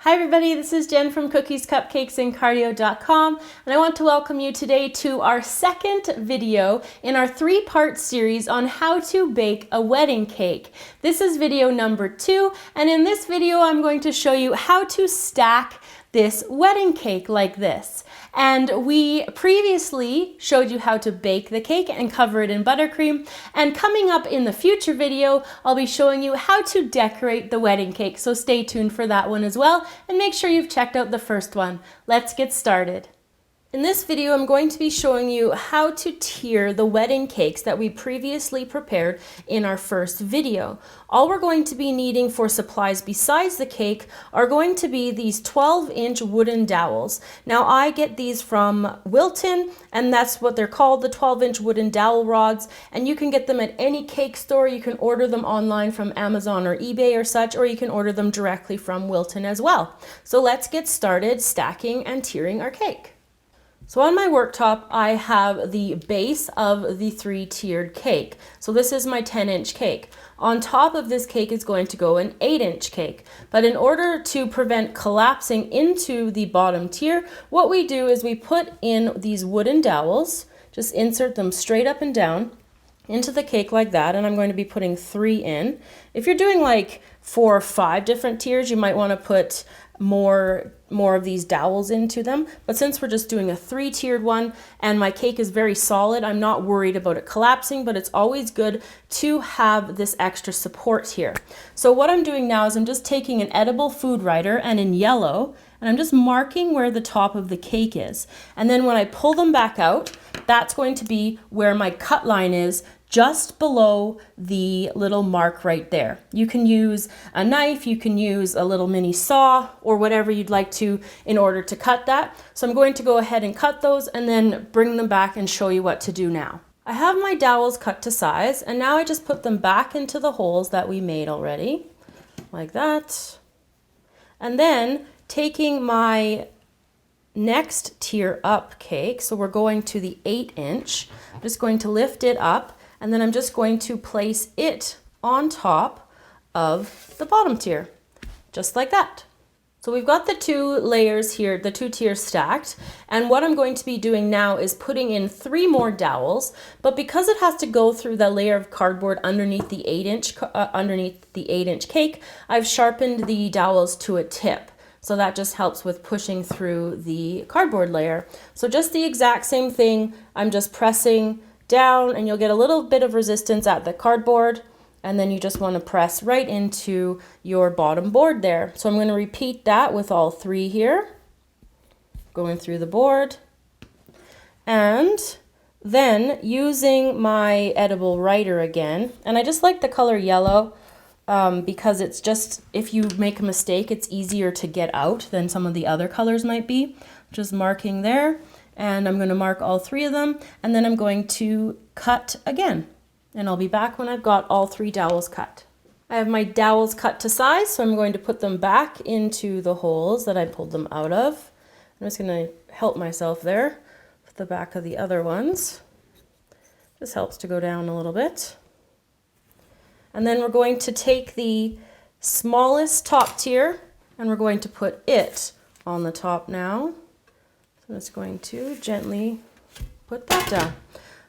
Hi everybody, this is Jen from cookiescupcakesandcardio.com, and I want to welcome you today to our second video in our three-part series on how to bake a wedding cake. This is video number 2, and in this video I'm going to show you how to stack this wedding cake like this. And we previously showed you how to bake the cake and cover it in buttercream. And coming up in the future video, I'll be showing you how to decorate the wedding cake. So stay tuned for that one as well. And make sure you've checked out the first one. Let's get started. In this video, I'm going to be showing you how to tier the wedding cakes that we previously prepared in our first video. All we're going to be needing for supplies besides the cake are going to be these 12-inch wooden dowels. Now I get these from Wilton, and that's what they're called, the 12-inch wooden dowel rods, and you can get them at any cake store. You can order them online from Amazon or eBay or such, or you can order them directly from Wilton as well. So let's get started stacking and tiering our cake. So on my worktop, I have the base of the 3-tiered cake. So this is my 10-inch cake. On top of this cake is going to go an 8-inch cake. But in order to prevent collapsing into the bottom tier, what we do is we put in these wooden dowels, just insert them straight up and down into the cake like that, and I'm going to be putting 3 in. If you're doing like 4 or 5 different tiers, you might want to put more of these dowels into them, but since we're just doing a 3-tiered one and my cake is very solid, I'm not worried about it collapsing, but it's always good to have this extra support here. So what I'm doing now is I'm just taking an edible food writer and in yellow, and I'm just marking where the top of the cake is, and then when I pull them back out, that's going to be where my cut line is, just below the little mark right there. You can use a knife, you can use a little mini saw, or whatever you'd like to in order to cut that. So I'm going to go ahead and cut those and then bring them back and show you what to do now. I have my dowels cut to size, and now I just put them back into the holes that we made already, like that. And then taking my next tier up cake, so we're going to the 8-inch, I'm just going to lift it up, and then I'm just going to place it on top of the bottom tier, just like that. So we've got the 2 layers here, the 2 tiers stacked, and what I'm going to be doing now is putting in 3 more dowels, but because it has to go through the layer of cardboard underneath the 8-inch cake, I've sharpened the dowels to a tip. So that just helps with pushing through the cardboard layer. So just the exact same thing, I'm just pressing down, and you'll get a little bit of resistance at the cardboard, and then you just want to press right into your bottom board there. So I'm going to repeat that with all 3 here, going through the board, and then using my edible writer again, and I just like the color yellow because it's just, if you make a mistake, it's easier to get out than some of the other colors might be. Just marking there. And I'm going to mark all 3 of them, and then I'm going to cut again. And I'll be back when I've got all 3 dowels cut. I have my dowels cut to size, so I'm going to put them back into the holes that I pulled them out of. I'm just going to help myself there with the back of the other ones. This helps to go down a little bit. And then we're going to take the smallest top tier, and we're going to put it on the top now. I'm just going to gently put that down.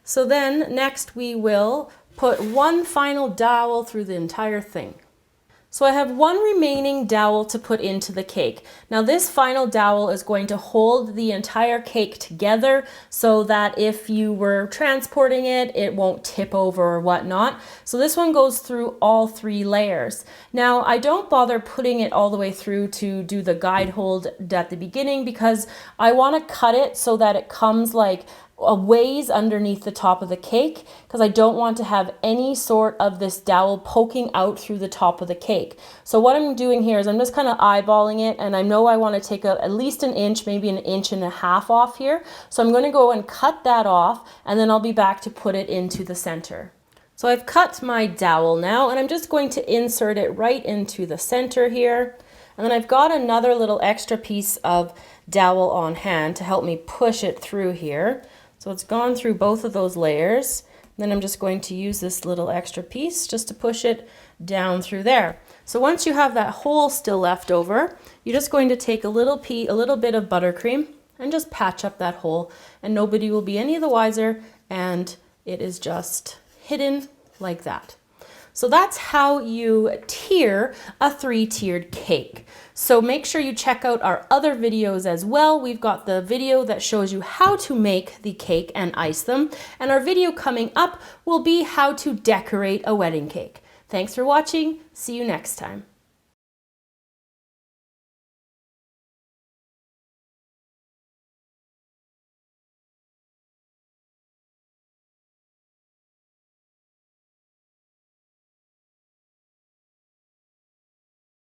So then next we will put 1 final dowel through the entire thing. So I have 1 remaining dowel to put into the cake. Now this final dowel is going to hold the entire cake together so that if you were transporting it, it won't tip over or whatnot. So this one goes through all 3 layers. Now I don't bother putting it all the way through to do the guide hold at the beginning because I want to cut it so that it comes like a ways underneath the top of the cake, because I don't want to have any sort of this dowel poking out through the top of the cake. So what I'm doing here is I'm just kind of eyeballing it, and I know I want to take at least an inch, maybe an inch and a half off here. So I'm going to go and cut that off, and then I'll be back to put it into the center. So I've cut my dowel now, and I'm just going to insert it right into the center here. And then I've got another little extra piece of dowel on hand to help me push it through here. So it's gone through both of those layers, Then I'm just going to use this little extra piece just to push it down through there. So once you have that hole still left over, you're just going to take a little bit of buttercream and just patch up that hole, and nobody will be any the wiser, and it is just hidden like that. So that's how you tier a 3-tiered cake. So make sure you check out our other videos as well. We've got the video that shows you how to make the cake and ice them. And our video coming up will be how to decorate a wedding cake. Thanks for watching. See you next time.